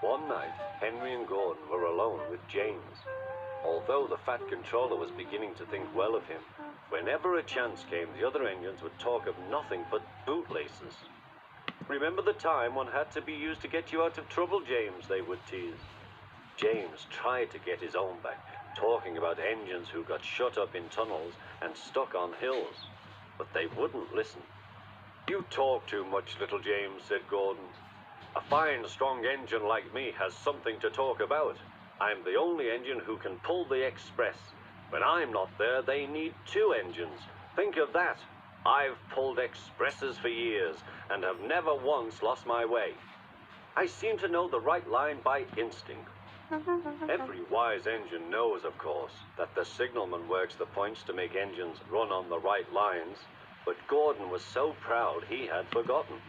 One night, Henry and Gordon were alone with James. Although the Fat Controller was beginning to think well of him, whenever a chance came, the other engines would talk of nothing but bootlaces. "Remember the time one had to be used to get you out of trouble, James?" they would tease. James tried to get his own back, talking about engines who got shut up in tunnels and stuck on hills, but they wouldn't listen. "You talk too much, little James," said Gordon. "A fine, strong engine like me has something to talk about. I'm the only engine who can pull the express. When I'm not there, they need two engines. Think of that. I've pulled expresses for years and have never once lost my way. I seem to know the right line by instinct." Every wise engine knows, of course, that the signalman works the points to make engines run on the right lines, but Gordon was so proud he had forgotten.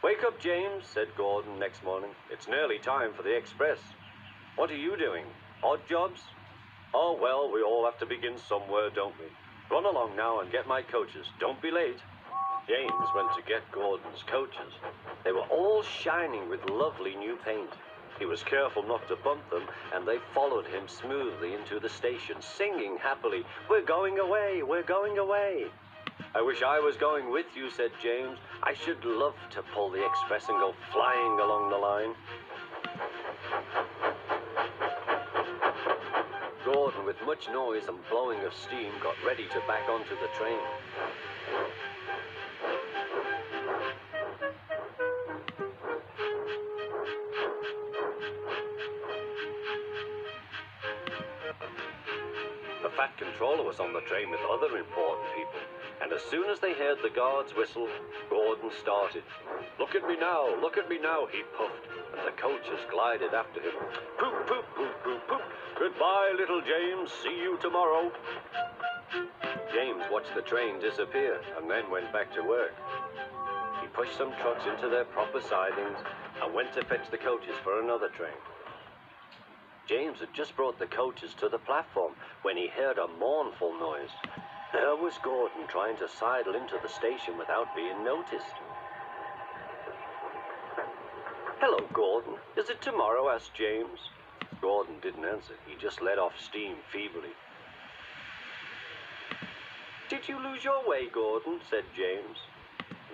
"Wake up, James," said Gordon next morning. "It's nearly time for the express." "What are you doing? Odd jobs?" "Oh, well, we all have to begin somewhere, don't we? Run along now and get my coaches. Don't be late." James went to get Gordon's coaches. They were all shining with lovely new paint. He was careful not to bump them, and they followed him smoothly into the station, singing happily, "We're going away, we're going away." "I wish I was going with you," said James. "I should love to pull the express and go flying along the line." Gordon, with much noise and blowing of steam, got ready to back onto the train. The Fat Controller was on the train with other important people, and as soon as they heard the guard's whistle, Gordon started. Look at me now," he puffed, and the coaches glided after him. "Poop, poop, poop, poop, poop. Goodbye, little James. See you tomorrow." James watched the train disappear and then went back to work. He pushed some trucks into their proper sidings and went to fetch the coaches for another train. James had just brought the coaches to the platform when he heard a mournful noise. There was Gordon trying to sidle into the station without being noticed. "Hello, Gordon. Is it tomorrow?" asked James. Gordon didn't answer. He just let off steam feebly. "Did you lose your way, Gordon?" said James.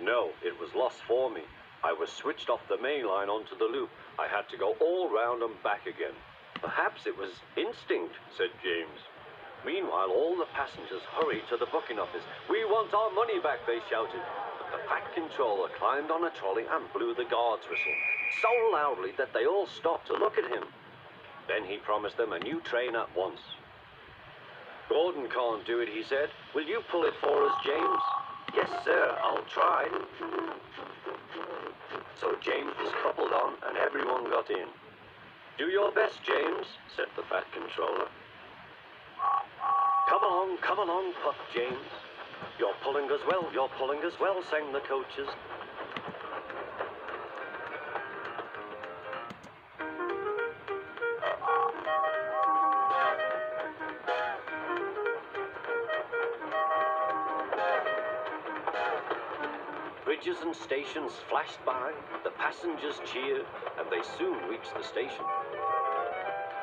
"No, it was lost for me. I was switched off the main line onto the loop. I had to go all round and back again." "Perhaps it was instinct," said James. Meanwhile, all the passengers hurried to the booking office. "We want our money back," they shouted. But the Fat Controller climbed on a trolley and blew the guard's whistle, so loudly that they all stopped to look at him. Then he promised them a new train at once. "Gordon can't do it," he said. "Will you pull it for us, James?" "Yes, sir, I'll try." So James was coupled on and everyone got in. "Do your best, James," said the Fat Controller. Come along," puffed James. You're pulling as well," sang the coaches. Bridges and stations flashed by, the passengers cheered, and they soon reached the station.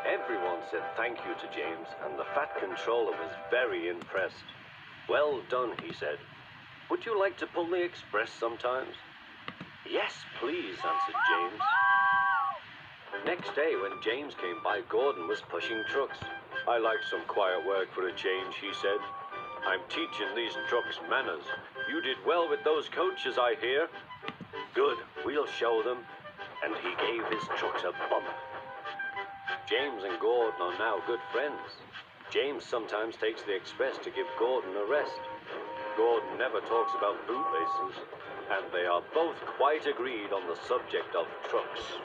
Everyone said thank you to James, and the Fat Controller was very impressed. "Well done," he said. "Would you like to pull the express sometimes?" "Yes, please," answered James. Next day, when James came by, Gordon was pushing trucks. "I like some quiet work for a change," he said. "I'm teaching these trucks manners. You did well with those coaches, I hear." "Good, we'll show them." And he gave his trucks a bump. James and Gordon are now good friends. James sometimes takes the express to give Gordon a rest. Gordon never talks about bootlaces, and they are both quite agreed on the subject of trucks.